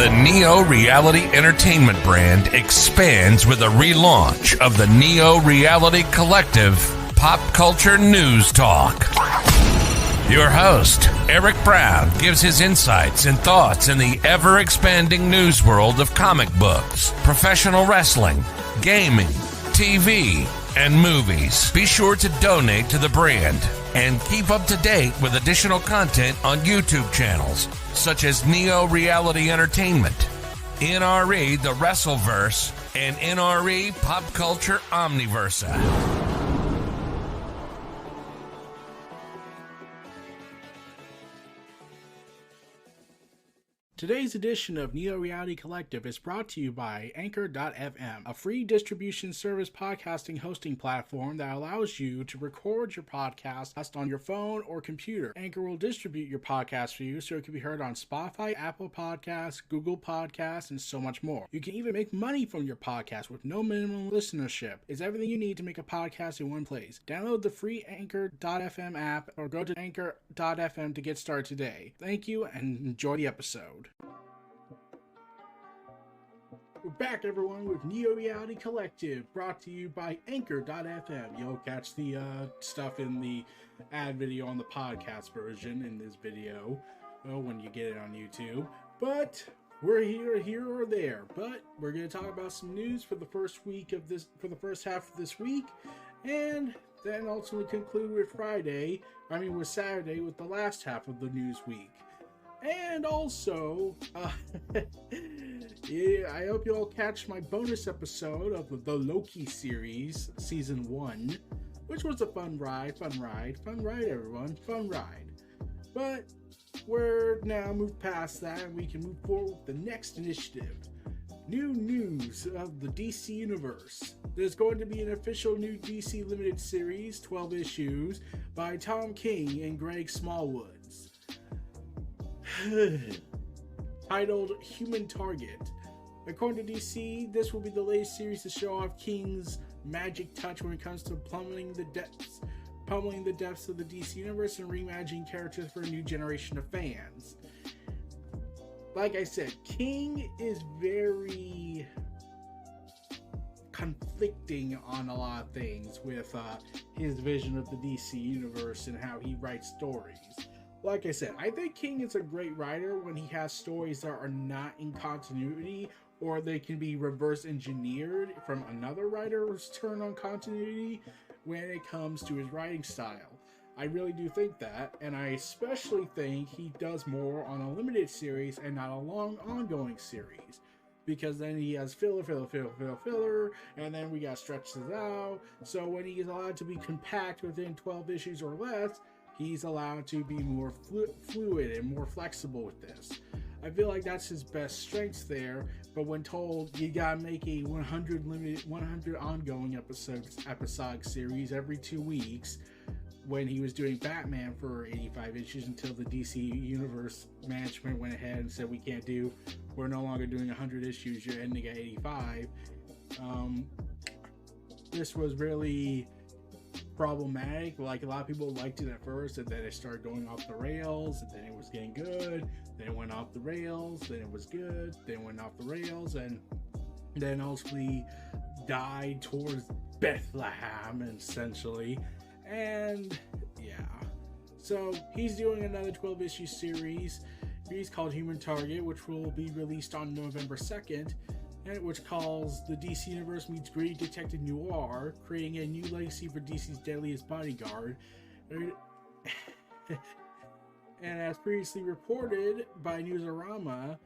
The Neo Reality Entertainment brand expands with a relaunch of the Neo Reality Collective Pop Culture News Talk. Your host, Eric Brown, gives his insights and thoughts in the ever-expanding news world of comic books, professional wrestling, gaming, TV, and movies. Be sure to donate to the brand and keep up to date with additional content on YouTube channels such as Neo Reality Entertainment, NRE The Wrestleverse, and NRE Pop Culture Omniversa. Today's edition of Neo Reality Collective is brought to you by Anchor.fm, a free distribution service podcasting hosting platform that allows you to record your podcast on your phone or computer. Anchor will distribute your podcast for you so it can be heard on Spotify, Apple Podcasts, Google Podcasts, and so much more. You can even make money from your podcast with no minimum listenership. It's everything you need to make a podcast in one place. Download the free Anchor.fm app or go to Anchor.fm to get started today. Thank you and enjoy the episode. We're back, everyone, with Neo Reality Collective, brought to you by Anchor.fm. You'll catch the stuff in the ad video on the podcast version in this video when you get it on YouTube. But we're here or there. But we're going to talk about some news for the first half of this week, and then ultimately conclude with Saturday with the last half of the news week. And also, I hope you all catch my bonus episode of the Loki series, Season 1, which was a fun ride, everyone, fun ride. But we're now moved past that, and we can move forward with the next initiative. New news of the DC Universe. There's going to be an official new DC Limited series, 12 issues, by Tom King and Greg Smallwoods. Titled Human Target. According to DC, this will be the latest series to show off King's magic touch when it comes to pummeling the depths of the DC universe and reimagining characters for a new generation of fans. Like I said, King is very conflicting on a lot of things with his vision of the DC universe and how he writes stories. Like I said, I think King is a great writer when he has stories that are not in continuity, or they can be reverse engineered from another writer's turn on continuity when it comes to his writing style. I really do think that, and I especially think he does more on a limited series and not a long ongoing series, because then he has filler, and then we got stretches out. So when he is allowed to be compact within 12 issues or less, he's allowed to be more fluid and more flexible with this. I feel like that's his best strengths there, but when told you gotta make a 100 ongoing episodic series every 2 weeks, when he was doing Batman for 85 issues until the DC Universe management went ahead and said we're no longer doing 100 issues, you're ending at 85. This was really problematic. Like, a lot of people liked it at first, and then it started going off the rails, and then it was getting good, then it went off the rails, then it was good, then it went off the rails, and then ultimately died towards Bethlehem, essentially. And yeah, so he's doing another 12-issue series. He's called Human Target, which will be released on November 2nd, and which calls the DC Universe meets gritty detective noir, creating a new legacy for DC's deadliest bodyguard. And as previously reported by Newsarama,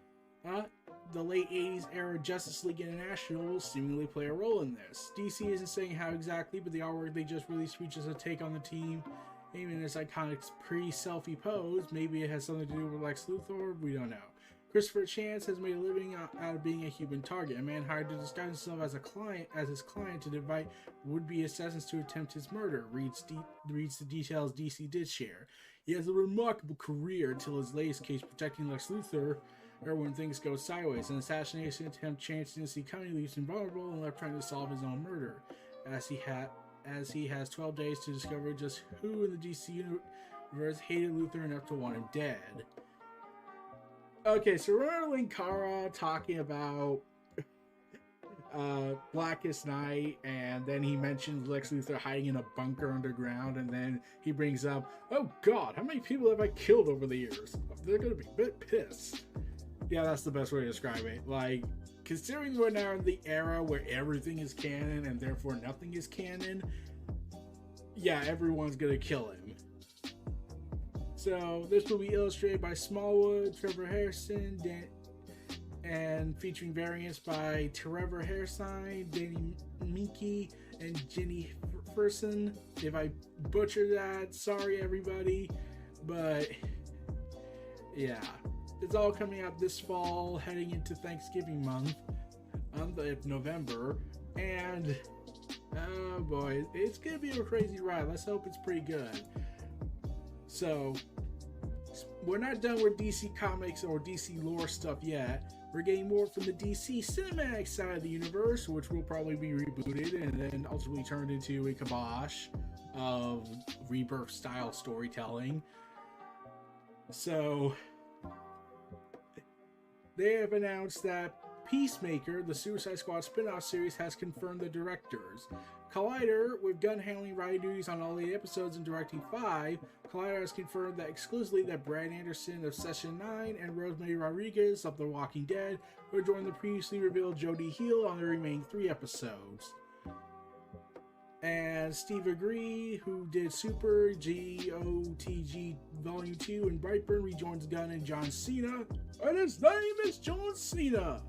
the late 80s era Justice League International will seemingly play a role in this. DC isn't saying how exactly, but the artwork they just released features a take on the team, aiming its iconic pre-selfie pose. Maybe it has something to do with Lex Luthor, we don't know. Christopher Chance has made a living out of being a human target, a man hired to disguise himself as his client to invite would-be assassins to attempt his murder, reads the details DC did share. He has a remarkable career until his latest case protecting Lex Luthor, or when things go sideways. An assassination attempt Chance didn't see coming, leaves him vulnerable and left trying to solve his own murder, as he has 12 days to discover just who in the DC universe hated Luthor enough to want him dead. Okay, so remember Linkara talking about Blackest Night, and then he mentions Lex Luthor hiding in a bunker underground, and then he brings up, oh god, how many people have I killed over the years? They're gonna be a bit pissed. Yeah, that's the best way to describe it. Like, considering we're now in the era where everything is canon and therefore nothing is canon, yeah, everyone's gonna kill him. So this will be illustrated by Smallwood, Trevor Harrison, and featuring variants by Trevor Hairsine, Danny Minky, and Jenny Ferson. If I butchered that, sorry everybody. But yeah, it's all coming out this fall, heading into Thanksgiving month, November, and oh boy, it's gonna be a crazy ride. Let's hope it's pretty good. So we're not done with DC Comics or DC lore stuff yet. We're getting more from the DC cinematic side of the universe, which will probably be rebooted and then ultimately turned into a kibosh of rebirth style storytelling. So they have announced that Peacemaker, the Suicide Squad spin-off series, has confirmed the directors. Collider, with gun handling writing duties on all 8 episodes and directing 5, Collider has confirmed that exclusively that Brad Anderson of Session 9 and Rosemary Rodriguez of The Walking Dead will join the previously revealed Jodie Heal on the remaining 3 episodes. And Steve Agree, who did Super, GOTG Volume 2, and Brightburn, rejoins Gunn and John Cena. And his name is John Cena,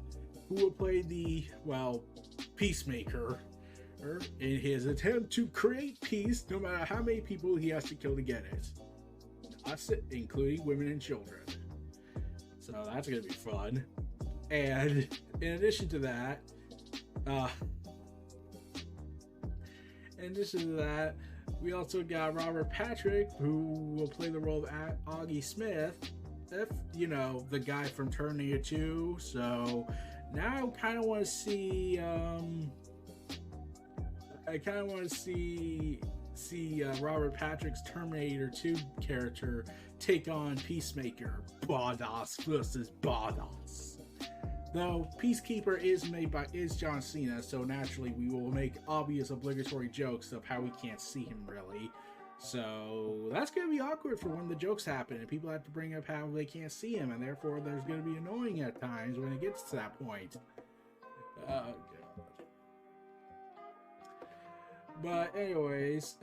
who will play the, well, Peacemaker in his attempt to create peace no matter how many people he has to kill to get it. That's it, including women and children. So that's going to be fun. And in addition to that, we also got Robert Patrick, who will play the role of Augie Smith, if you know, the guy from Terminator 2. So now I kind of want to see Robert Patrick's Terminator 2 character take on Peacemaker. Badass versus badass. Though Peacekeeper is John Cena, so naturally we will make obvious obligatory jokes of how we can't see him really. So that's going to be awkward for when the jokes happen and people have to bring up how they can't see him, and therefore there's going to be annoying at times when it gets to that point. But anyways,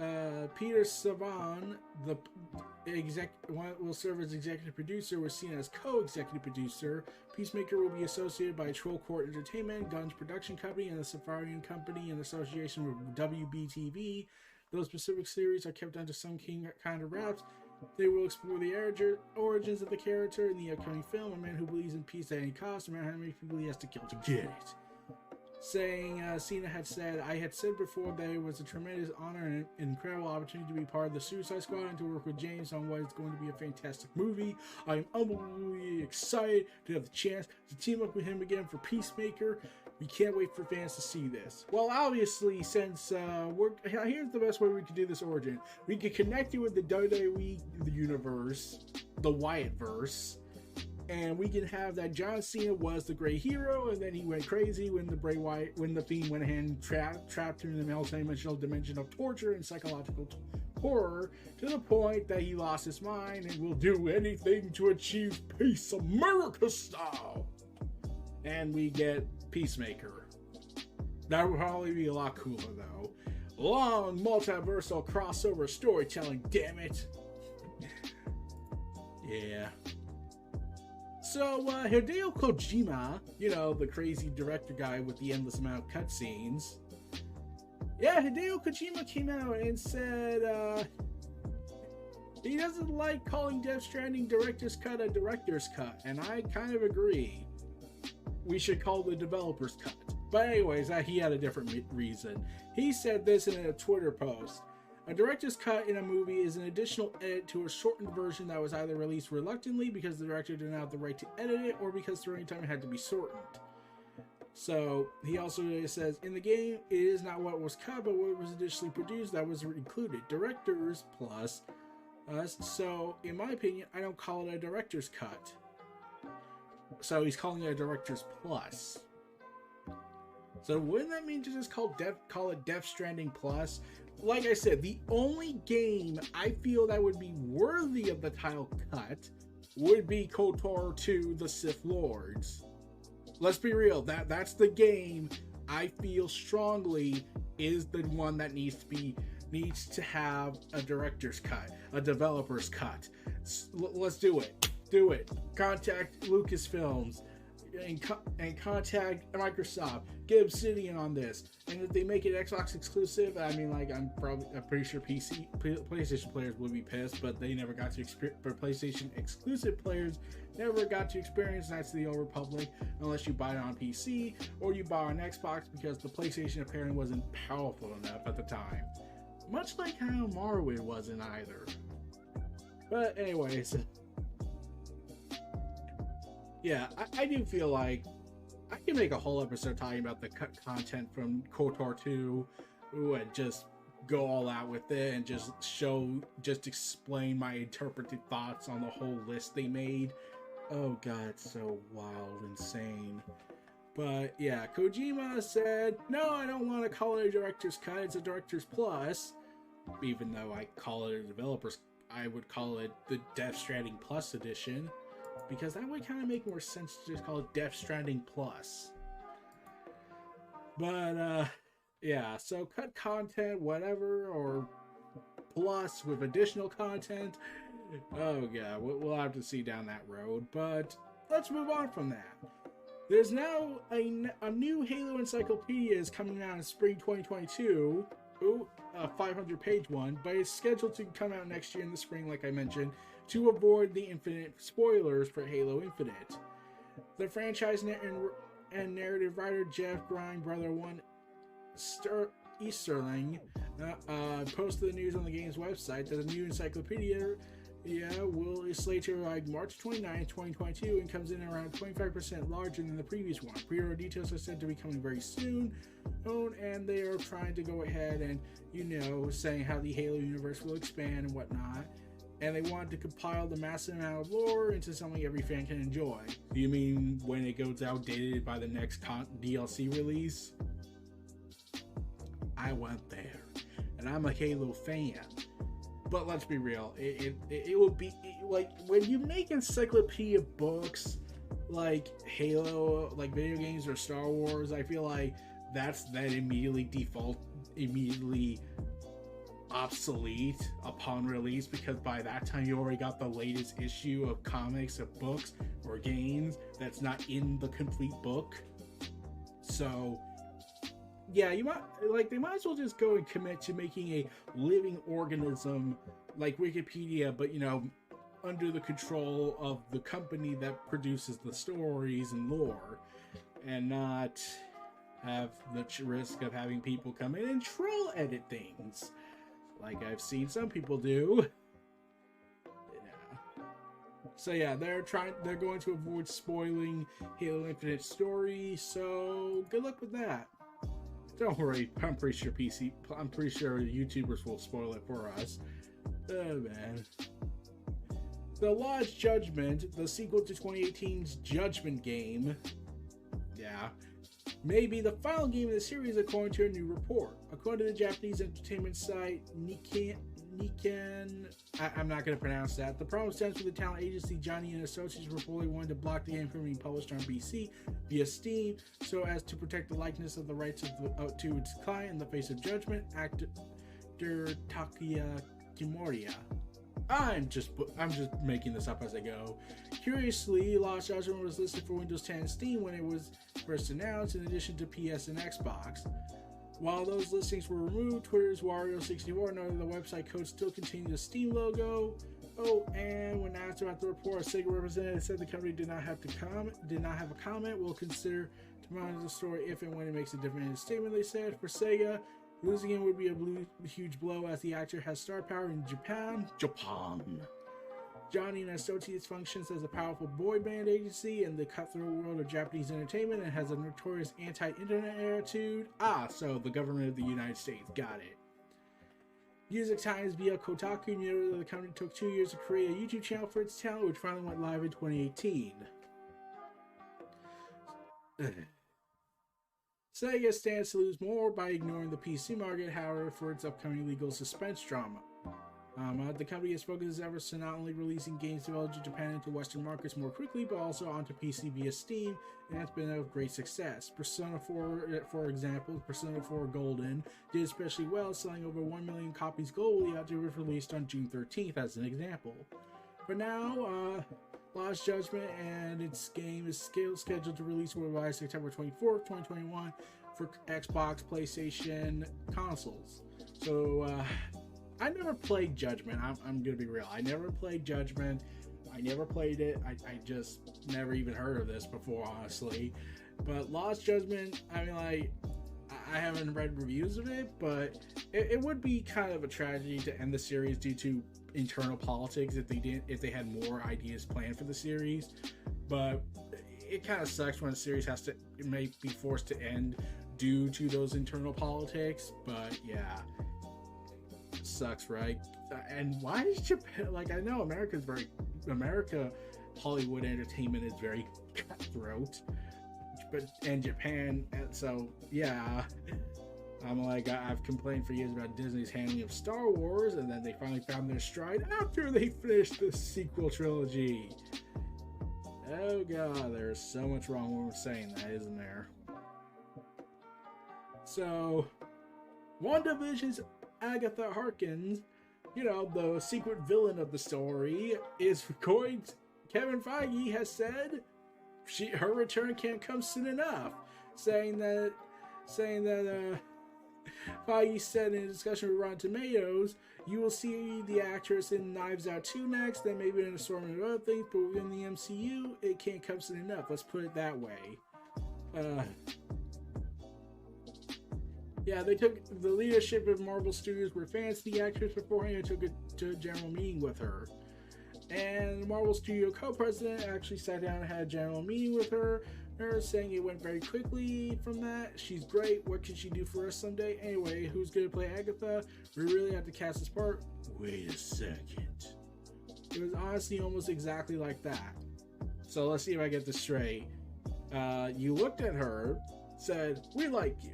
Peter Savan, will serve as executive producer, with Cena as co-executive producer. Peacemaker will be associated by Troll Court Entertainment, Gunn's production company, and the Safarian Company in association with WBTV. Those specific series are kept under some kind of wraps. They will explore the origins of the character in the upcoming film, a man who believes in peace at any cost, no matter how many people he has to kill to get it. Saying, Cena had said, I had said before that it was a tremendous honor and an incredible opportunity to be part of the Suicide Squad and to work with James on what is going to be a fantastic movie. I am unbelievably excited to have the chance to team up with him again for Peacemaker. We can't wait for fans to see this. Well, obviously, since here's the best way we could do this origin. We could connect it with the WWE universe, the Wyatt-verse, and we can have that John Cena was the great hero, and then he went crazy when the Fiend went ahead and trapped him in the multi-dimensional dimension of torture and psychological horror, to the point that he lost his mind and will do anything to achieve peace, America style. And we get Peacemaker. That would probably be a lot cooler though. Long multiversal crossover storytelling, damn it. Yeah. So, Hideo Kojima, you know, the crazy director guy with the endless amount of cutscenes. Yeah, Hideo Kojima came out and said, he doesn't like calling Death Stranding Director's Cut a Director's Cut, and I kind of agree. We should call the Developer's Cut. But anyways, he had a different reason. He said this in a Twitter post. A director's cut in a movie is an additional edit to a shortened version that was either released reluctantly because the director didn't have the right to edit it, or because the running time had to be shortened. So he also says, in the game, it is not what was cut, but what was additionally produced that was included. Directors plus us. So, in my opinion, I don't call it a director's cut. So he's calling it a Director's Plus. So wouldn't that mean to just call it Death Stranding Plus? Like I said, the only game I feel that would be worthy of the title cut would be KOTOR 2: The Sith Lords. Let's be real, that's the game I feel strongly is the one that needs to have a director's cut, a developer's cut. Let's do it. Do it. Contact Lucasfilms and contact Microsoft. Get Obsidian on this. And if they make it Xbox exclusive, I mean, like, I'm pretty sure PlayStation players would be pissed, but they never got to experience. For PlayStation exclusive players, never got to experience Knights of the Old Republic unless you buy it on PC or you buy it on Xbox, because the PlayStation apparently wasn't powerful enough at the time. Much like how Morrowind wasn't either. But anyways, yeah, I do feel like I can make a whole episode talking about the cut content from KOTOR 2 and just go all out with it and just explain my interpretive thoughts on the whole list they made. Oh god, it's so wild, insane. But yeah, Kojima said, no, I don't want to call it a director's cut, it's a director's plus. Even though I call it a developer's, I would call it the Death Stranding Plus edition, because that would kind of make more sense to just call it Death Stranding Plus. But yeah, so cut content, whatever, or plus with additional content. Oh yeah, we'll have to see down that road. But let's move on from that. There's now a new Halo encyclopedia is coming out in spring 2022. A 500-page one, but it's scheduled to come out next year in the spring, like I mentioned, to avoid the infinite spoilers for Halo Infinite. The franchise and narrative writer Jeff Grind, Brother One Easterling, posted the news on the game's website that the new encyclopedia is slated to arrive March 29, 2022, and comes in around 25% larger than the previous one. Pre-order details are said to be coming very soon, and they are trying to go ahead and, saying how the Halo universe will expand and whatnot. And they wanted to compile the massive amount of lore into something every fan can enjoy. Do you mean when it goes outdated by the next DLC release? I went there, and I'm a Halo fan. But let's be real, it will be like when you make encyclopedia books like Halo, like video games or Star Wars, I feel like that immediately obsolete upon release, because by that time you already got the latest issue of comics, of books or games that's not in the complete book. So yeah, they might as well just go and commit to making a living organism like Wikipedia, but under the control of the company that produces the stories and lore, and not have the risk of having people come in and troll edit things, like I've seen some people do. Yeah. So yeah, they're going to avoid spoiling Halo Infinite story. So good luck with that. Don't worry, I'm pretty sure YouTubers will spoil it for us. Oh man. The Lodge Judgment, the sequel to 2018's Judgment game, may be the final game in the series according to a new report. According to the Japanese entertainment site Nikken, I'm not going to pronounce that. The problem stems from the talent agency Johnny and Associates reportedly wanted to block the game from being published on PC via Steam so as to protect the likeness of the rights to its client in the face of judgment. Actor Takuya Kimoriya. I'm just making this up as I go. Curiously, Lost Judgment was listed for Windows 10 and Steam when it was first announced, in addition to PS and Xbox. While those listings were removed, Twitter's Wario64 noted the website code still contained the Steam logo. Oh, and when asked about the report, a Sega representative said the company did not have a comment. Will consider to monitor the story if and when it makes a different statement. They said for Sega, losing him would be a huge blow, as the actor has star power in Japan. Johnny and Associates functions as a powerful boy band agency in the cutthroat world of Japanese entertainment and has a notorious anti-internet attitude. So the government of the United States. Got it. Music Times via Kotaku noted that the company took 2 years to create a YouTube channel for its talent, which finally went live in 2018. Sega stands to lose more by ignoring the PC market, however, for its upcoming legal suspense drama. The company has focused its efforts to not only releasing games developed in Japan into Western markets more quickly, but also onto PC via Steam, and that's been of great success. Persona 4, for example, Persona 4 Golden did especially well, selling over 1 million copies globally after it was released on June 13th, as an example. For now, Lost Judgment and its game is scheduled to release worldwide September 24th, 2021 for Xbox, PlayStation, consoles. So, I never played Judgment. I'm gonna be real. I never played Judgment. I never played it. I just never even heard of this before, honestly. But Lost Judgment, I mean, like, I haven't read reviews of it, but it would be kind of a tragedy to end the series due to internal politics if they had more ideas planned for the series. But it kind of sucks when a series may be forced to end due to those internal politics. But yeah. Sucks, right? And why is Japan, like, I know America Hollywood entertainment is very cutthroat, and Japan, and so yeah, I'm like, I've complained for years about Disney's handling of Star Wars, and then they finally found their stride after they finished the sequel trilogy. Oh god, there's so much wrong with saying that, isn't there? So WandaVision's Agatha Harkins, the secret villain of the story, is going to, Kevin Feige has said her return can't come soon enough, saying that Feige said in a discussion with Rotten Tomatoes, you will see the actress in Knives Out 2 next, then maybe an assortment of other things, but within the MCU, it can't come soon enough. Let's put it that way. Yeah, they took the leadership of Marvel Studios were fans of the actress beforehand and took it to a general meeting with her. And the Marvel Studio co-president actually sat down and had a general meeting with her saying it went very quickly from that. She's great. What can she do for us someday? Anyway, who's going to play Agatha? We really have to cast this part. Wait a second. It was honestly almost exactly like that. So let's see if I get this straight. You looked at her, said, we like you.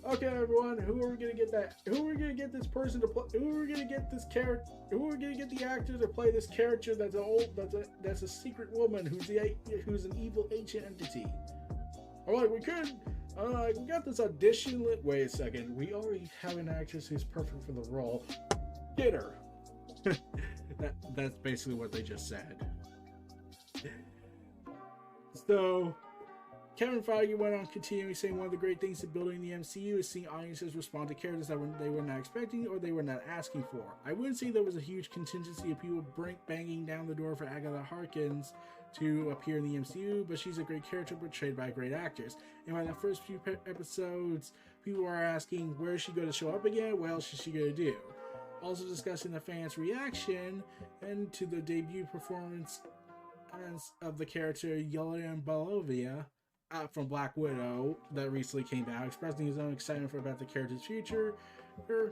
Okay, everyone. Who are we gonna get that? Who are we gonna get this person to play? Who are we gonna get this character? Who are we gonna get the actor to play this character? That's a secret woman who's an evil ancient entity. I'm like, we got this audition. Wait a second. We already have an actress who's perfect for the role. Get her. That's basically what they just said. So Kevin Feige went on continuing saying one of the great things of building the MCU is seeing audiences respond to characters that they were not expecting or they were not asking for. I wouldn't say there was a huge contingency of people banging down the door for Agatha Harkins to appear in the MCU, but she's a great character portrayed by a great actress. And by the first few episodes, people are asking, where is she going to show up again? What else is she going to do? Also discussing the fans' reaction and to the debut performance of the character Yelena Belova from Black Widow that recently came out, expressing his own excitement about the character's future. The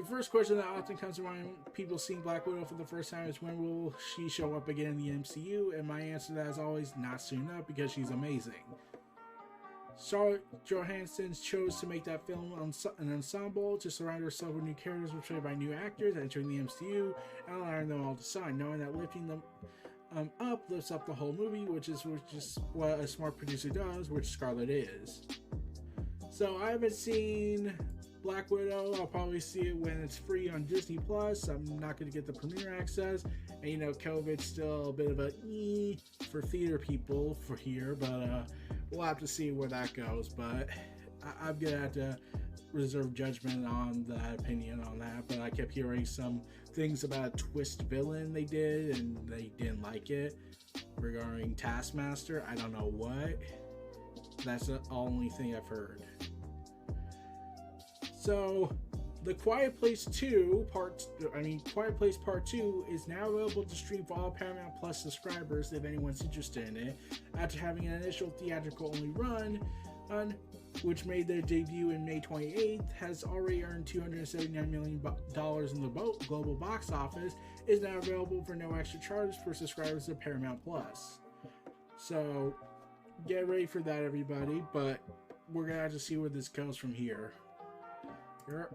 first question that often comes to mind when people seeing Black Widow for the first time is, when will she show up again in the MCU? And my answer to that is always, not soon enough, because she's amazing. Scarlett Johansson chose to make that film an ensemble to surround herself with new characters portrayed by new actors entering the MCU and allowing them all to shine, knowing that lifting them up lifts up the whole movie, which is what a smart producer does, which Scarlett is. So I haven't seen Black Widow. I'll probably see it when it's free on Disney Plus. I'm not going to get the premiere access, and COVID's still a bit of a for theater people for here, but we'll have to see where that goes. But I'm gonna have to reserve judgment on that opinion on that. But I kept hearing some things about a twist villain they did, and they didn't like it regarding Taskmaster. I don't know what. That's the only thing I've heard. So, The Quiet Place Part 2 is now available to stream for all Paramount Plus subscribers if anyone's interested in it, after having an initial theatrical-only run, which made their debut in May 28th, has already earned $279 million in the global box office, is now available for no extra charge for subscribers of Paramount Plus. So get ready for that, everybody. But we're gonna have to see where this goes from here.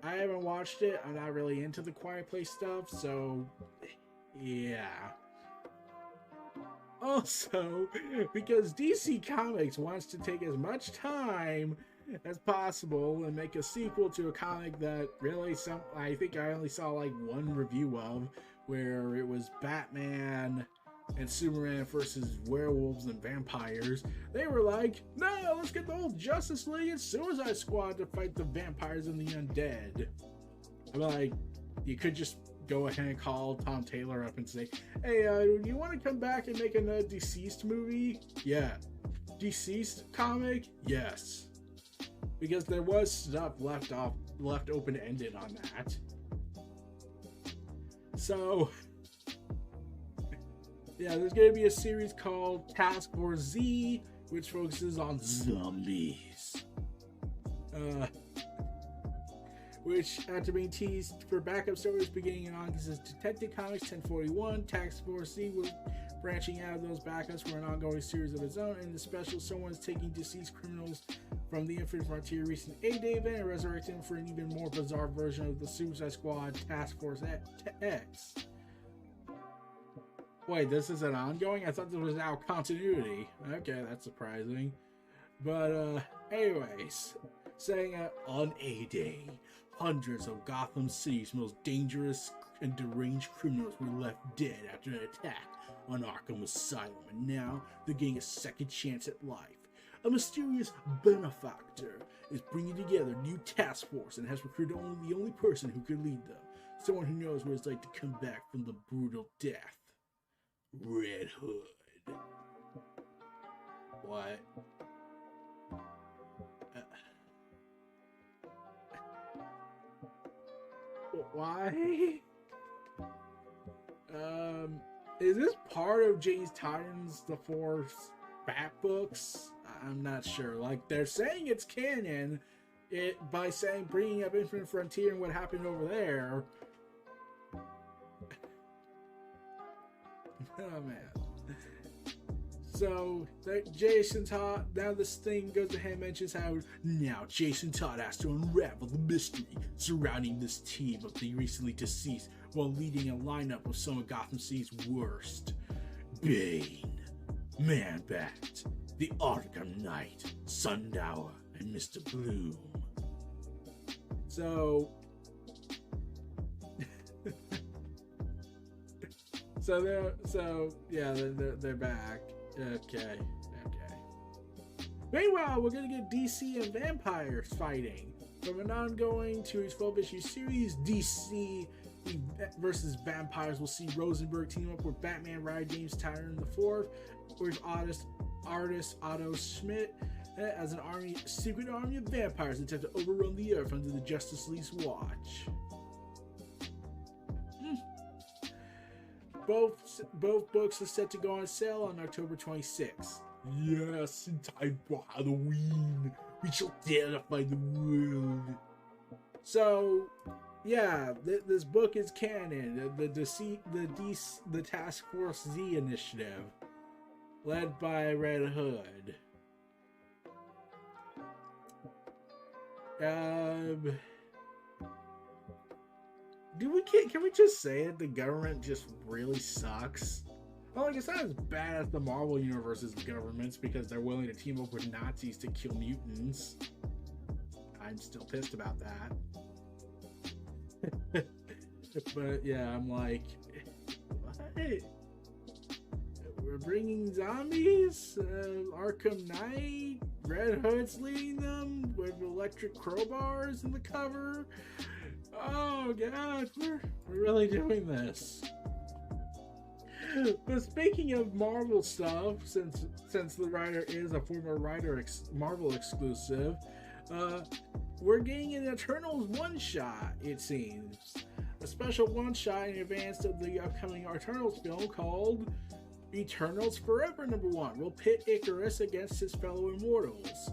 I haven't watched it. I'm not really into the Quiet Place stuff, so yeah. Also, because DC Comics wants to take as much time as possible and make a sequel to a comic that really I think I only saw like one review of, where it was Batman and Superman versus werewolves and vampires. They were like, no, let's get the whole Justice League and Suicide Squad to fight the vampires and the undead. I'm like, you could just go ahead and call Tom Taylor up and say, hey, do you want to come back and make another Deceased movie? Yeah. Deceased comic? Yes. Because there was stuff left open-ended on that. So yeah, there's going to be a series called Task Force Z, which focuses on zombies. Which, after being teased for backup stories beginning in August, is Detective Comics 1041. Task Force Z will branching out of those backups for an ongoing series of its own. And the special, someone's taking deceased criminals from the Infinite Frontier recent A-Day event and resurrecting them for an even more bizarre version of the Suicide Squad Task Force X. Wait, this is an ongoing? I thought this was now continuity. Okay, that's surprising. But, anyways, saying on A-Day, hundreds of Gotham City's most dangerous and deranged criminals were left dead after an attack on Arkham Asylum, and now they're getting a second chance at life. A mysterious benefactor is bringing together a new task force and has recruited the only person who could lead them. Someone who knows what it's like to come back from the brutal death. Red Hood. What? Why? Is this part of James Tynion the Force Bat books? I'm not sure. Like, they're saying it's canon, by saying bringing up Infinite Frontier and what happened over there. Oh man. So Jason Todd, now this thing goes ahead and mentions how now Jason Todd has to unravel the mystery surrounding this team of the recently deceased while leading a lineup of some of Gotham City's worst. Bane, Man-Bat, the Arkham Knight, Sundower, and Mr. Bloom. So they're back. Okay. Meanwhile, we're gonna get DC and vampires fighting. From an ongoing to its 12-issue series, DC versus Vampires will see Rosenberg team up with Batman writer James Tynion IV, with artist Otto Schmidt as an secret army of vampires attempt to overrun the Earth under the Justice League's watch. Both books are set to go on sale on October 26th. Yes, in time for Halloween, we shall terrify the world. So, yeah, this book is canon. The Task Force Z initiative, led by Red Hood. Can we just say it? The government just really sucks. Well, like, it's not as bad as the Marvel Universe's governments because they're willing to team up with Nazis to kill mutants. I'm still pissed about that. But yeah, I'm like, what? We're bringing zombies? Arkham Knight? Red Hood's leading them with electric crowbars in the cover? Oh god, we're really doing this. But speaking of Marvel stuff, since the writer is a former Marvel exclusive, we're getting an Eternals one-shot, it seems. A special one-shot in advance of the upcoming Eternals film called Eternals Forever #1 will pit Icarus against his fellow immortals.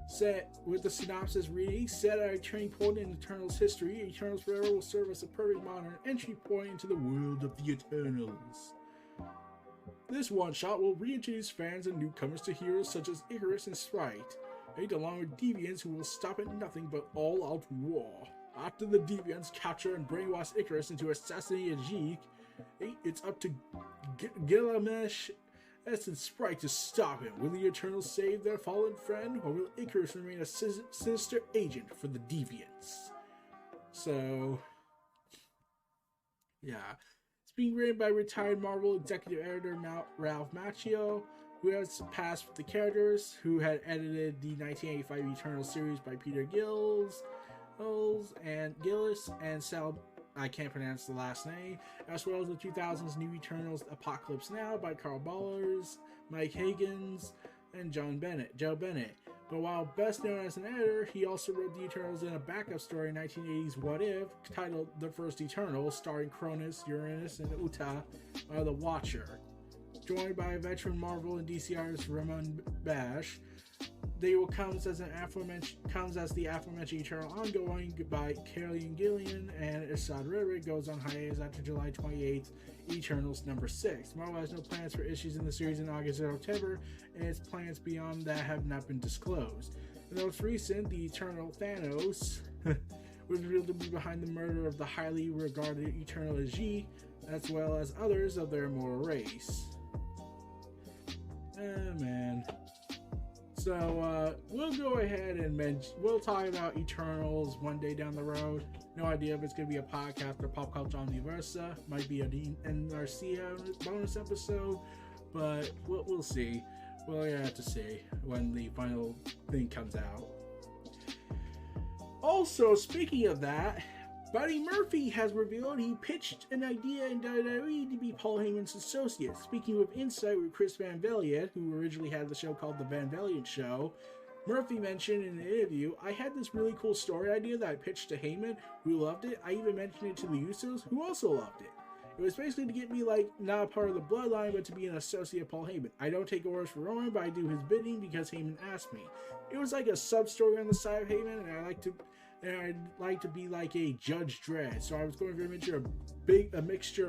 Set with the synopsis reading, set at a turning point in Eternals history, Eternals Forever will serve as a perfect modern entry point into the world of the Eternals. This one-shot will reintroduce fans and newcomers to heroes such as Icarus and Sprite, along with deviants who will stop at nothing but all-out war. After the deviants capture and brainwash Icarus into assassinating Ajik, it's up to Gilgamesh and Sprite to stop him. Will the Eternals save their fallen friend, or will Icarus remain a sinister agent for the deviants? So, yeah. It's being written by retired Marvel executive editor Ralph Macchio, who has passed with the characters, who had edited the 1985 Eternals series by Peter Gillis and Sal, I can't pronounce the last name, as well as the 2000s New Eternals Apocalypse Now by Carl Ballers, Mike Higgins, and Joe Bennett. But while best known as an editor, he also wrote the Eternals in a backup story in 1980's What If, titled The First Eternal, starring Cronus, Uranus, and Uta, the Watcher. Joined by veteran Marvel and DC artist Ramon Bash, they will comes as the aforementioned Eternal ongoing by Killian Gillian, and Assad Riddick goes on hiatus after July 28th, Eternals number 6. Marvel has no plans for issues in the series in August or September, and its plans beyond that have not been disclosed. The most recent, the Eternal Thanos, was revealed to be behind the murder of the highly regarded Eternal Ajik, as well as others of their immortal race. Man. So, we'll go ahead and we'll talk about Eternals one day down the road. No idea if it's going to be a podcast or Pop Culture Omniversa. Might be an NRC bonus episode, but we'll see. We'll have to see when the final thing comes out. Also, speaking of that, Buddy Murphy has revealed he pitched an idea in WWE to be Paul Heyman's associate. Speaking with Insight with Chris Van Vliet, who originally had the show called The Van Vliet Show, Murphy mentioned in an interview, "I had this really cool story idea that I pitched to Heyman, who loved it. I even mentioned it to the Usos, who also loved it. It was basically to get me, like, not a part of the bloodline, but to be an associate of Paul Heyman. I don't take orders from Roman, but I do his bidding because Heyman asked me. It was like a sub-story on the side of Heyman, and I'd like to be like a Judge Dredd. So I was going for a mixture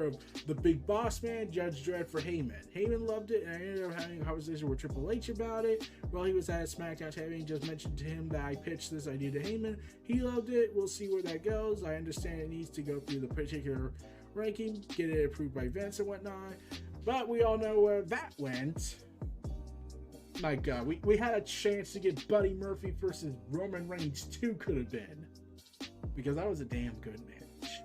of the Big Boss Man, Judge Dredd for Heyman. Heyman loved it, and I ended up having a conversation with Triple H about it. While he was at SmackDown having just mentioned to him that I pitched this idea to Heyman. He loved it. We'll see where that goes. I understand it needs to go through the particular ranking, get it approved by Vince and whatnot. But we all know where that went. My God, we had a chance to get Buddy Murphy versus Roman Reigns 2 could have been. Because that was a damn good match.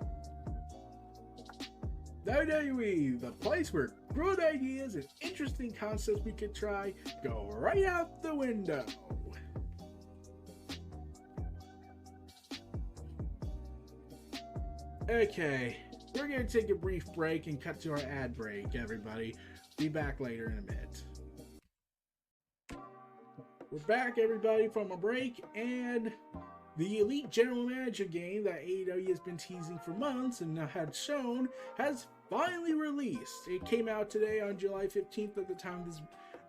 WWE, the place where good ideas and interesting concepts we could try go right out the window. Okay, we're going to take a brief break and cut to our ad break, everybody. Be back later in a bit. We're back, everybody, from a break, and the Elite General Manager game that AEW has been teasing for months and had shown has finally released. It came out today on July 15th at the time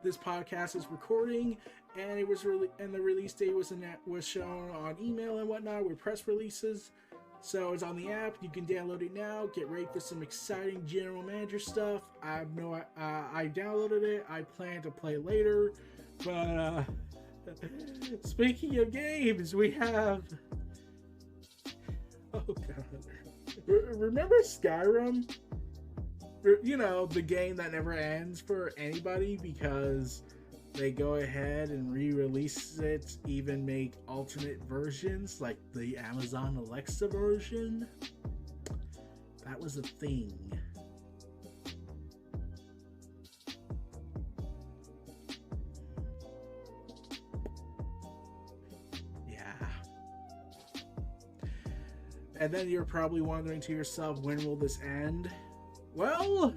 this podcast is recording, and it was the release date was shown on email and whatnot with press releases. So it's on the app. You can download it now. Get ready for some exciting General Manager stuff. I downloaded it. I plan to play later, but speaking of games, we have... Oh, God. Remember Skyrim? You know, the game that never ends for anybody because they go ahead and re-release it, even make alternate versions, like the Amazon Alexa version. That was a thing. And then you're probably wondering to yourself, when will this end? Well,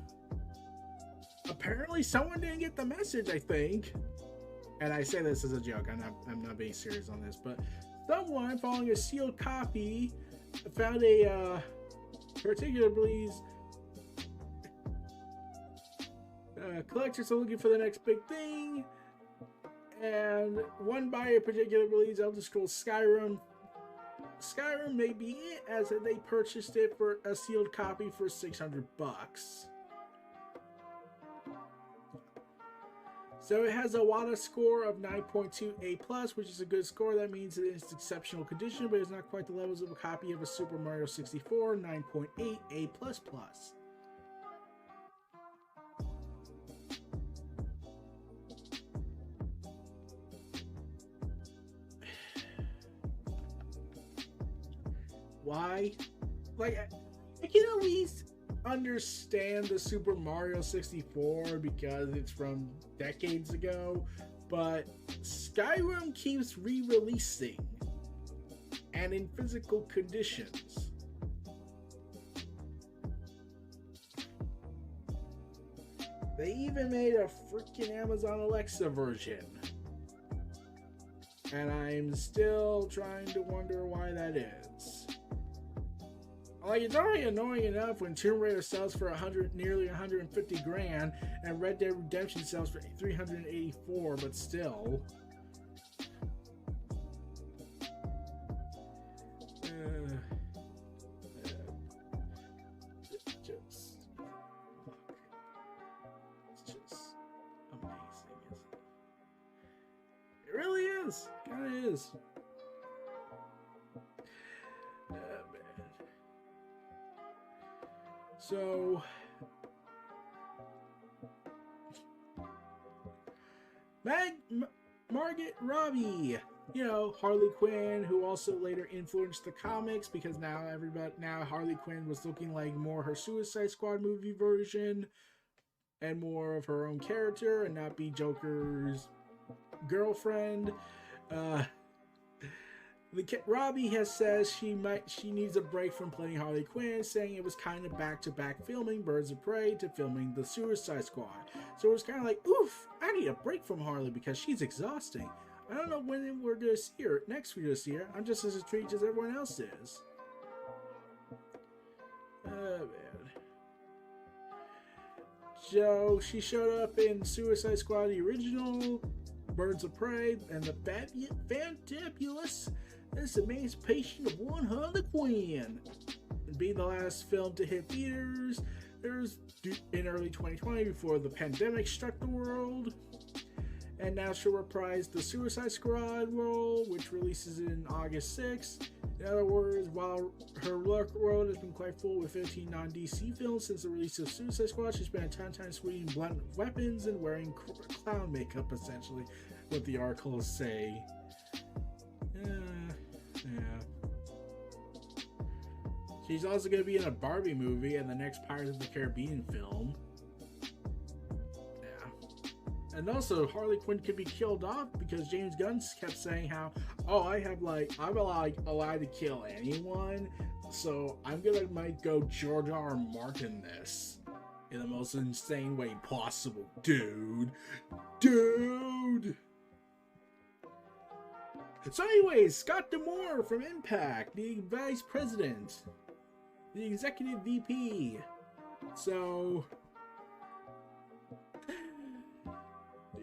apparently someone didn't get the message, I think. And I say this as a joke. I'm not being serious on this, but someone following a sealed copy found a particularly collectors are looking for the next big thing, and one buyer particularly believes Elder Scrolls Skyrim may be it, as they purchased it for a sealed copy for $600. So it has a WADA score of 9.2 A+, which is a good score. That means it is exceptional condition, but it's not quite the levels of a copy of a Super Mario 64, 9.8 A++. Why? Like, I can at least understand the Super Mario 64 because it's from decades ago, but Skyrim keeps re-releasing and in physical conditions. They even made a freaking Amazon Alexa version, and I'm still trying to wonder why that is. Like, it's already annoying enough when Tomb Raider sells for nearly 150 grand and Red Dead Redemption sells for 384, but still. It's just amazing, isn't it? It really is. Kind of is. So, Margot Robbie, you know, Harley Quinn, who also later influenced the comics because now Harley Quinn was looking like more her Suicide Squad movie version and more of her own character and not be Joker's girlfriend. Robbie has says she needs a break from playing Harley Quinn, saying it was kind of back-to-back filming Birds of Prey to filming the Suicide Squad. So it was kind of like, oof, I need a break from Harley because she's exhausting. I don't know when we're going to see her. Next we're going to see her. I'm just as intrigued as everyone else is. Oh, man. So she showed up in Suicide Squad, the original, Birds of Prey, and the fantabulous Emancipation of one Harley Quinn. Being the last film to hit theaters in early 2020 before the pandemic struck the world. And now she'll reprise the Suicide Squad role, which releases in August 6th. In other words, while her workload has been quite full with 15 non-DC films since the release of Suicide Squad, she spent a ton of time swinging blunt weapons and wearing clown makeup, essentially, what the articles say. Yeah. She's also going to be in a Barbie movie and the next Pirates of the Caribbean film. Yeah. And also, Harley Quinn could be killed off because James Gunn kept saying how, I'm allowed to kill anyone, so I'm might go George R. R. Martin this in the most insane way possible, dude. So anyways, Scott D'Amore from Impact, the vice president, the executive VP. So,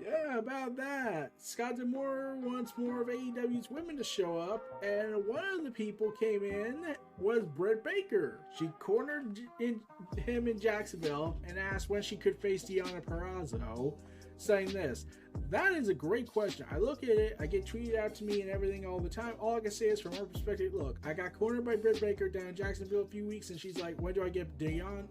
yeah, about that. Scott D'Amore wants more of AEW's women to show up, and one of the people came in was Britt Baker. She cornered him in Jacksonville and asked when she could face Deonna Purrazzo, saying this: "That is a great question. I look at it, I get tweeted out to me and everything all the time. All I can say is from her perspective, look, I got cornered by Britt Baker down in Jacksonville a few weeks, and she's like, when do I get Deonna?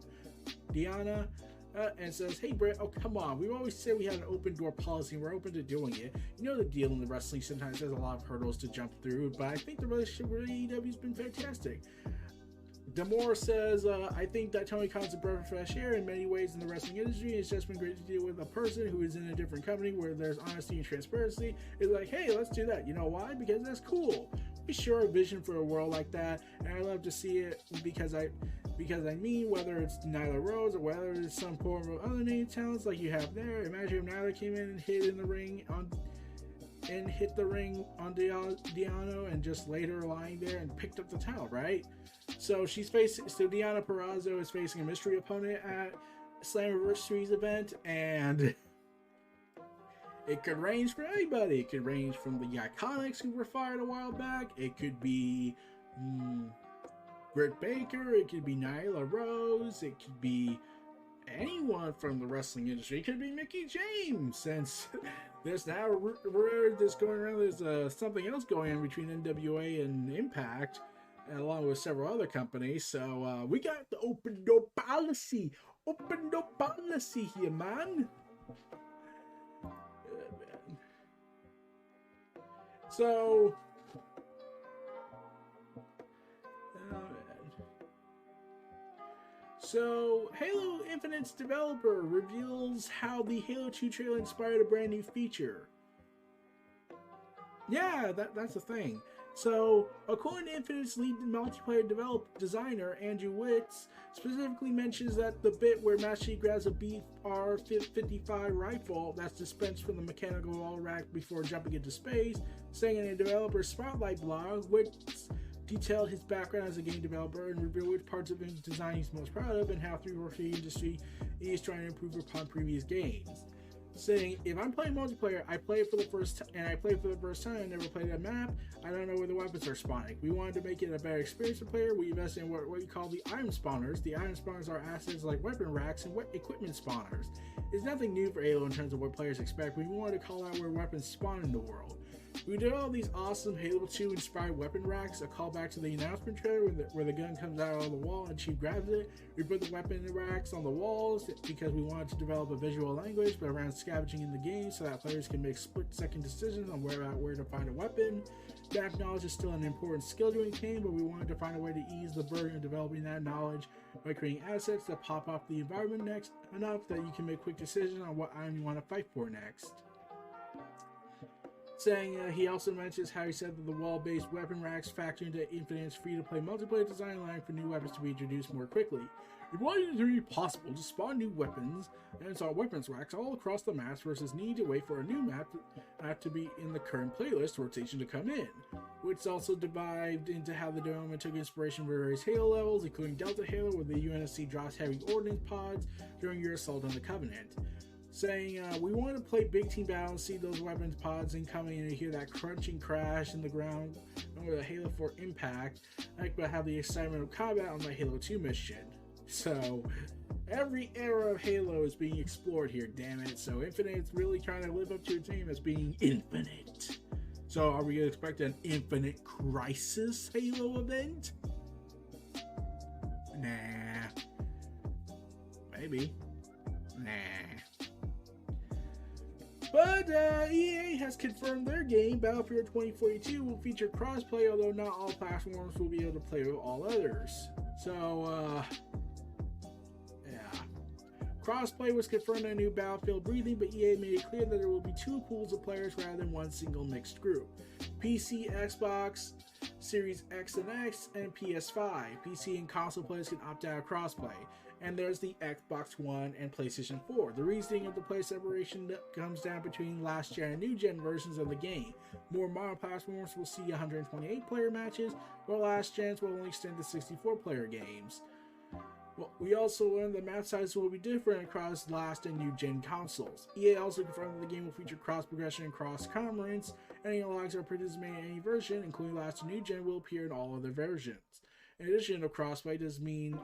And says, hey, Britt, oh, come on. We've always said we had an open door policy, and we're open to doing it. You know the deal in the wrestling sometimes has a lot of hurdles to jump through, but I think the relationship with AEW has been fantastic." D'Amore says, I think that Tony Khan's a breath of fresh air in many ways in the wrestling industry. It's just been great to deal with a person who is in a different company where there's honesty and transparency. It's like, hey, let's do that. You know why? Because that's cool. We share a vision for a world like that, and I love to see it because I mean, whether it's Nyla Rose or whether it's some form of other name talents like you have there. Imagine if Nyla came in and hit the ring on Deonna and just laid her lying there and picked up the towel, right? So Deonna Purrazzo is facing a mystery opponent at Slammiversary's event, and it could range for anybody. It could range from the Iconics who were fired a while back. It could be Britt Baker. It could be Nyla Rose. It could be anyone from the wrestling industry. It could be Mickey James, since there's now word that's going around. There's something else going on between NWA and Impact, along with several other companies. So we got the open door policy here, man. So, Halo Infinite's developer reveals how the Halo 2 trailer inspired a brand new feature. Yeah, that's the thing. So, according to Infinite's lead multiplayer designer, Andrew Witz, specifically mentions that the bit where Master Chief grabs a BR-55 rifle that's dispensed from the mechanical wall rack before jumping into space, saying in a developer spotlight blog, Witz detailed his background as a game developer and revealed which parts of his design he's most proud of and how 343 industry is trying to improve upon previous games. Saying, if I'm playing multiplayer, I play it for the first time, and I play it for the first time. I never played that map. I don't know where the weapons are spawning. We wanted to make it a better experience for player. We invested in what we call the item spawners. The item spawners are assets like weapon racks and equipment spawners. It's nothing new for Halo in terms of what players expect. We wanted to call out where weapons spawn in the world. We did all these awesome Halo 2 inspired weapon racks, a callback to the announcement trailer where the gun comes out on the wall and Chief grabs it. We put the weapon racks on the walls because we wanted to develop a visual language but around scavenging in the game so that players can make split-second decisions on where to find a weapon. That knowledge is still an important skill during the game, but we wanted to find a way to ease the burden of developing that knowledge by creating assets that pop off the environment next, enough that you can make quick decisions on what item you want to fight for next. Saying he also mentions how he said that the wall-based weapon racks factor into Infinite's free-to-play multiplayer design, allowing for new weapons to be introduced more quickly. We wanted it to be possible to spawn new weapons and install weapons racks all across the maps versus needing to wait for a new map to be in the current playlist rotation to come in, which also dived into how the development took inspiration from various Halo levels, including Delta Halo, where the UNSC drops heavy ordnance pods during your assault on the Covenant. Saying, we want to play big team battles, see those weapons pods incoming, and hear that crunching crash in the ground with a Halo 4 impact, but have the excitement of combat on my Halo 2 mission. So, every era of Halo is being explored here, damn it. So, Infinite's really trying to live up to its name as being infinite. So, are we going to expect an Infinite Crisis Halo event? Nah. Maybe. Nah. But EA has confirmed their game, Battlefield 2042, will feature crossplay, although not all platforms will be able to play with all others. So, yeah. Crossplay was confirmed in a new Battlefield briefing, but EA made it clear that there will be two pools of players rather than one single mixed group. PC, Xbox, Series X and X, and PS5. PC and console players can opt out of crossplay. And there's the Xbox One and PlayStation 4. The reasoning of the play separation comes down between last gen and new gen versions of the game. More modern platforms will see 128 player matches, while last gens will only extend to 64 player games. Well, we also learned that map sizes will be different across last and new gen consoles. EA also confirmed that the game will feature cross progression and cross commerce. Any logs are participating in any version, including last and new gen, will appear in all other versions. In addition to crossplay, does mean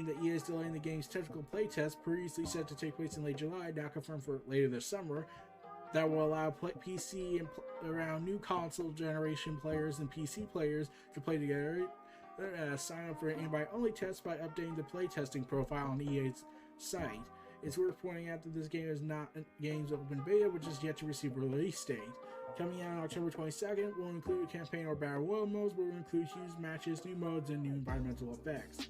that EA is delaying the game's technical playtest, previously set to take place in late July, now confirmed for later this summer, that will allow PC and around new console generation players and PC players to play together. Sign up for an invite-only test by updating the playtesting profile on EA's site. It's worth pointing out that this game is not a game's open beta, which is yet to receive a release date. Coming out on October 22nd, will include campaign or battle royale modes, but will include huge matches, new modes, and new environmental effects.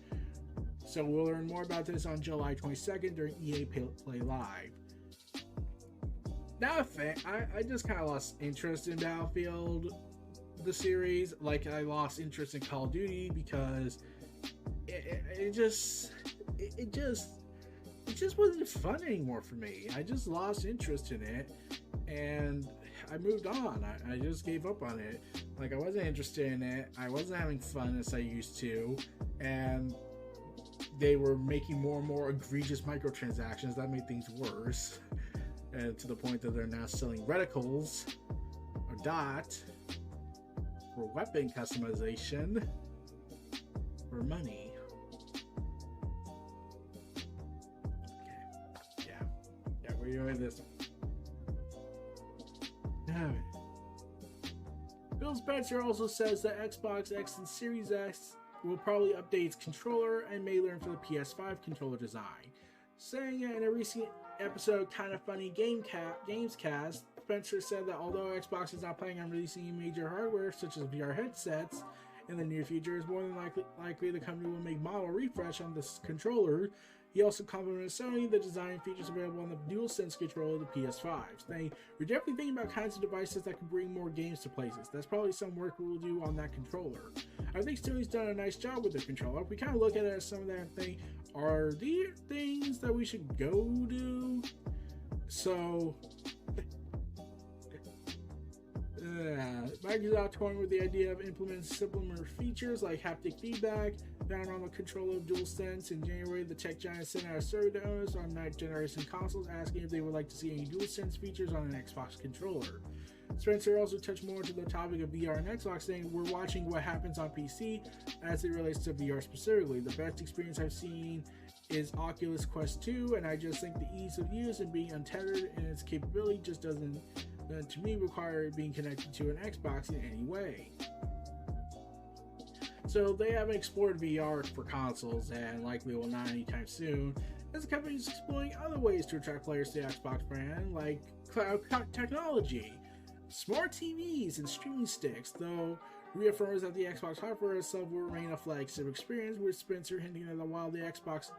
So we'll learn more about this on July 22nd during EA Play Live. Now, I just kind of lost interest in Battlefield, the series, like I lost interest in Call of Duty, because it just wasn't fun anymore for me. I just lost interest in it, and I moved on. I just gave up on it. Like, I wasn't interested in it. I wasn't having fun as I used to, and they were making more and more egregious microtransactions that made things worse, and to the point that they're now selling reticles or dot for weapon customization for money. Anyway, this one. Phil Spencer also says that Xbox X and Series X will probably update its controller and may learn from the PS5 controller design. Saying in a recent episode, Kind of Funny Gamescast, Spencer said that although Xbox is not planning on releasing major hardware such as VR headsets in the near future, it's more than likely the company will make model refresh on this controller. He also complimented Sony the design features available on the DualSense controller of the PS5s. We're definitely thinking about kinds of devices that can bring more games to places. That's probably some work we'll do on that controller. I think Sony's done a nice job with the controller. We kind of look at it as some of that thing. Are these things that we should go do? So, Microsoft toying with the idea of implementing simpler features like haptic feedback found on the controller of DualSense. In January, the tech giant sent out a survey to owners on next-generation consoles asking if they would like to see any DualSense features on an Xbox controller. Spencer also touched more to the topic of VR and Xbox, saying, "We're watching what happens on PC as it relates to VR specifically. The best experience I've seen is Oculus Quest 2, and I just think the ease of use and being untethered and its capability just doesn't, to me, require being connected to an Xbox in any way." So they haven't explored VR for consoles, and likely will not anytime soon, as the company is exploring other ways to attract players to the Xbox brand, like cloud technology, smart TVs, and streaming sticks, though reaffirms that the Xbox hardware itself will remain a flagship experience, with Spencer hinting that while the Xbox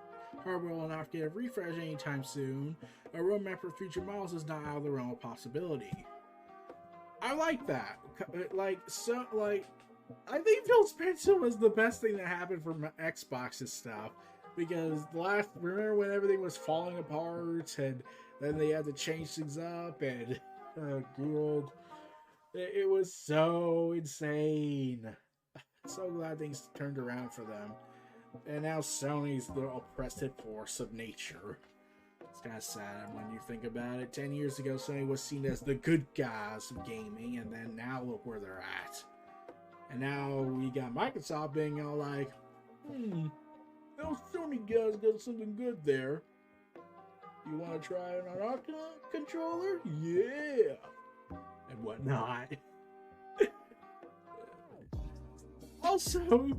hardware will not get a refresh anytime soon, a roadmap for future models is not out of the realm of possibility. I like that. I think Phil Spencer was the best thing that happened for Xbox's stuff, because remember when everything was falling apart and then they had to change things up, and it was so insane. So glad things turned around for them. And now Sony's the oppressive force of nature. It's kind of sad when you think about it. 10 years ago, Sony was seen as the good guys of gaming, and then now look where they're at. And now we got Microsoft being all like, those Sony guys got something good there. You want to try it on our controller? Yeah! And whatnot. Also,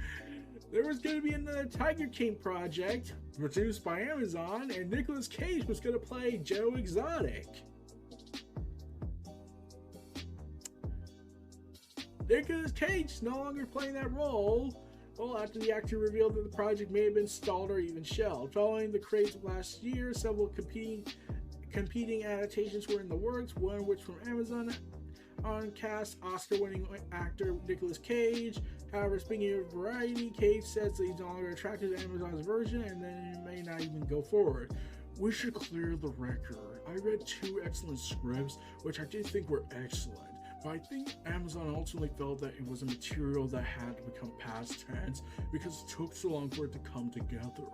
there was going to be another Tiger King project produced by Amazon, and Nicolas Cage was going to play Joe Exotic. Nicolas Cage is no longer playing that role, after the actor revealed that the project may have been stalled or even shelved. Following the craze of last year, several competing adaptations were in the works, one which from Amazon on cast Oscar-winning actor Nicolas Cage. However, speaking of Variety, Cage says that he's no longer attracted to Amazon's version and then he may not even go forward. "We should clear the record. I read 2 excellent scripts, which I did think were excellent, but I think Amazon ultimately felt that it was a material that had to become past tense because it took so long for it to come together.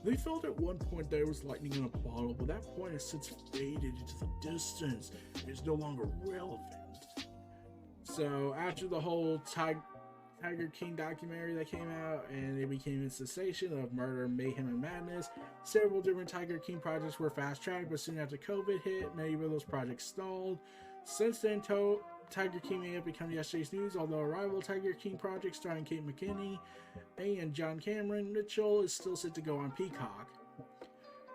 They felt at one point that it was lightning in a bottle, but that point has since faded into the distance. It's no longer relevant." So after the whole Tiger King documentary that came out, and it became a sensation of murder, mayhem, and madness, several different Tiger King projects were fast-tracked, but soon after COVID hit, many of those projects stalled. Since then, Tiger King may have become yesterday's news, although a rival Tiger King project starring Kate McKinney and John Cameron Mitchell is still set to go on Peacock.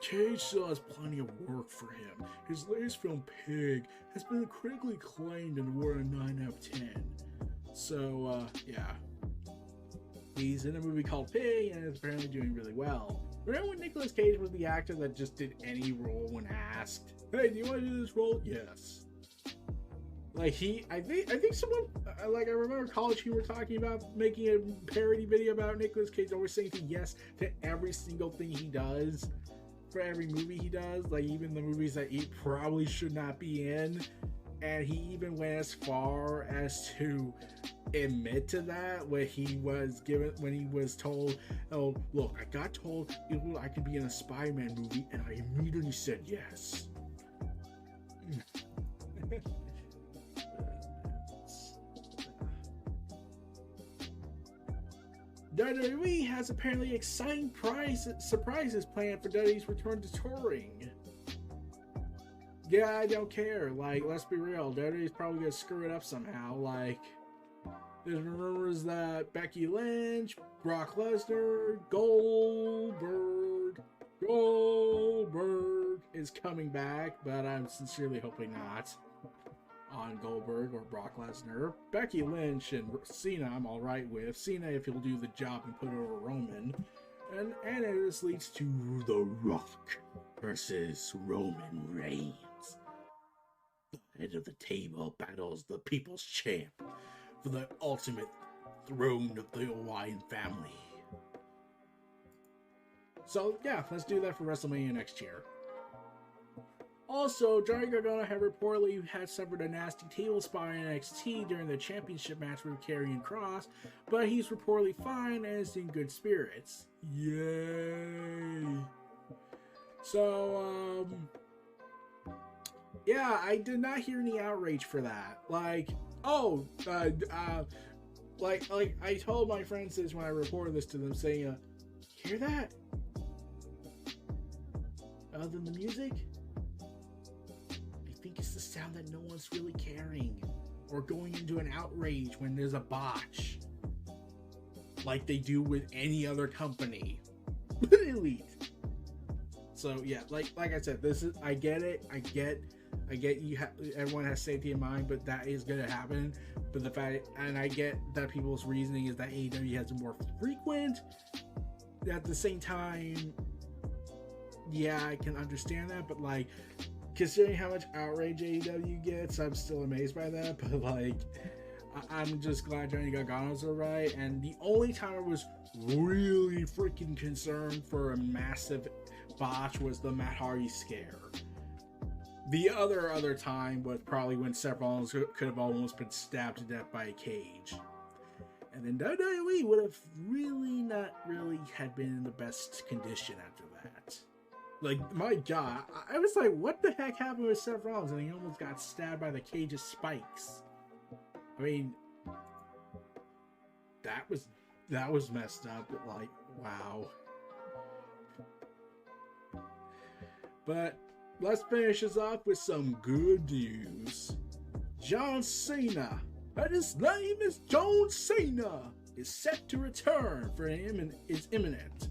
Cage still has plenty of work for him. His latest film, Pig, has been critically acclaimed and awarded a 9 out of 10. So, yeah. He's in a movie called Pig, and is apparently doing really well. Remember when Nicolas Cage was the actor that just did any role when asked? "Hey, do you want to do this role?" "Yes." Like, I think someone, I remember College Humor talking about making a parody video about Nicolas Cage always saying yes to every single thing he does, for every movie he does, like even the movies that he probably should not be in. And he even went as far as to admit to that when he was told, "Oh, look, I got told I could be in a Spider-Man movie, and I immediately said yes." WWE has apparently exciting surprises planned for WWE's return to touring. yeah, I don't care. Like, let's be real. WWE's probably gonna screw it up somehow. Like, there's rumors that Becky Lynch, Brock Lesnar, Goldberg is coming back, but I'm sincerely hoping not on Goldberg or Brock Lesnar. Becky Lynch and Cena I'm alright with. Cena if he'll do the job and put over Roman. And this leads to The Rock versus Roman Reigns. The head of the table battles the People's Champ for the ultimate throne of the Hawaiian family. So yeah, let's do that for WrestleMania next year. Also, Johnny Gargano had reportedly suffered a nasty table spot in NXT during the championship match with Karrion Kross, but he's reportedly fine and is in good spirits. Yay! So, yeah, I did not hear any outrage for that. Like, like I told my friends this when I reported this to them, saying, hear that? Other than the music? I think it's the sound that no one's really caring or going into an outrage when there's a botch, like they do with any other company. Elite. So yeah, like I said, this is, I get it. I get you. Everyone has safety in mind, but that is gonna happen. But the fact, and I get that people's reasoning is that AEW has a more frequent. At the same time, yeah, I can understand that, but like, considering how much outrage AEW gets, I'm still amazed by that. But like, I'm just glad Johnny Gargano's alright. And the only time I was really freaking concerned for a massive botch was the Matt Hardy scare. The other time was probably when Seth Rollins could have almost been stabbed to death by a cage. And then WWE would have not really had been in the best condition after that. Like, my God, I was like, what the heck happened with Seth Rollins? And he almost got stabbed by the cage's spikes. I mean, that was messed up. Like, wow. But let's finish this off with some good news. John Cena, and his name is John Cena, is set to return for him and is imminent.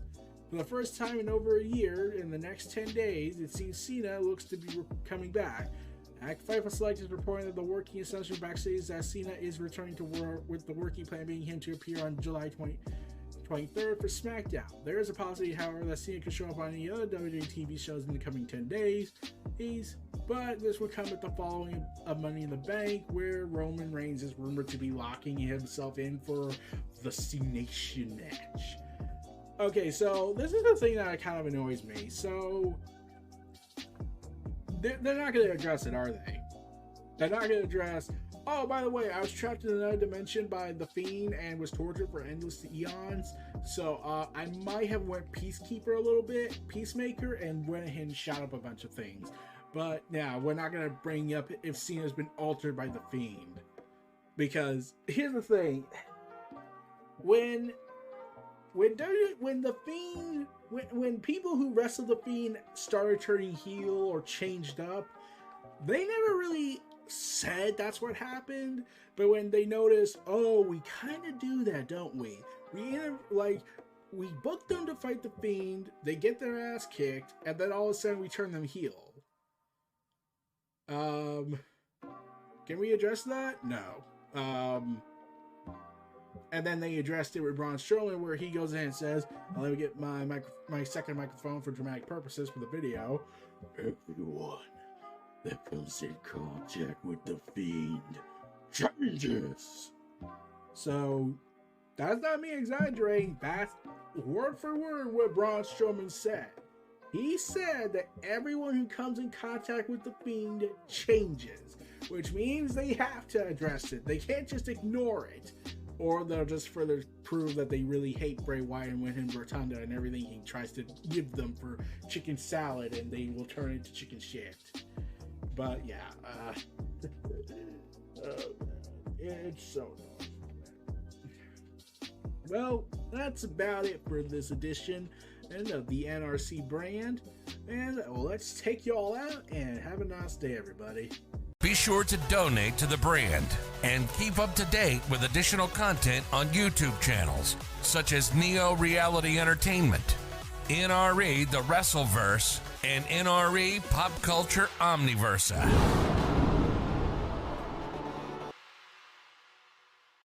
For the first time in over a year, in the next 10 days, it seems Cena looks to be coming back. Act 5 Select is reporting that the working assumption backstage is that Cena is returning to work, with the working plan being him to appear on July 23rd for SmackDown. There is a possibility, however, that Cena could show up on any other WWE TV shows in the coming 10 days. But this would come at the following of Money in the Bank, where Roman Reigns is rumored to be locking himself in for the C-Nation match. Okay, so this is the thing that kind of annoys me. So, they're not going to address it, are they? They're not going to address, oh, by the way, I was trapped in another dimension by the Fiend and was tortured for endless eons. So, I might have went Peacemaker a little bit, and went ahead and shot up a bunch of things. But, yeah, we're not going to bring up if Cena's been altered by the Fiend. Because, here's the thing. When the Fiend, when people who wrestled the Fiend started turning heel or changed up, they never really said that's what happened. But when they noticed, oh, we kind of do that, don't we? We booked them to fight the Fiend, they get their ass kicked, and then all of a sudden we turn them heel. Can we address that? No. And then they addressed it with Braun Strowman, where he goes in and says, let me get my second microphone for dramatic purposes for the video. Everyone that comes in contact with the Fiend changes. So, that's not me exaggerating. That's word for word what Braun Strowman said. He said that everyone who comes in contact with the Fiend changes, which means they have to address it. They can't just ignore it. Or they'll just further prove that they really hate Bray Wyatt and win him Rotunda and everything he tries to give them for chicken salad, and they will turn into chicken shit. But yeah, it's so annoying. Well, that's about it for this edition of the NRC brand. And let's take you all out and have a nice day, everybody. Be sure to donate to the brand and keep up to date with additional content on YouTube channels such as Neo Reality Entertainment, NRE The Wrestleverse, and NRE Pop Culture Omniversa.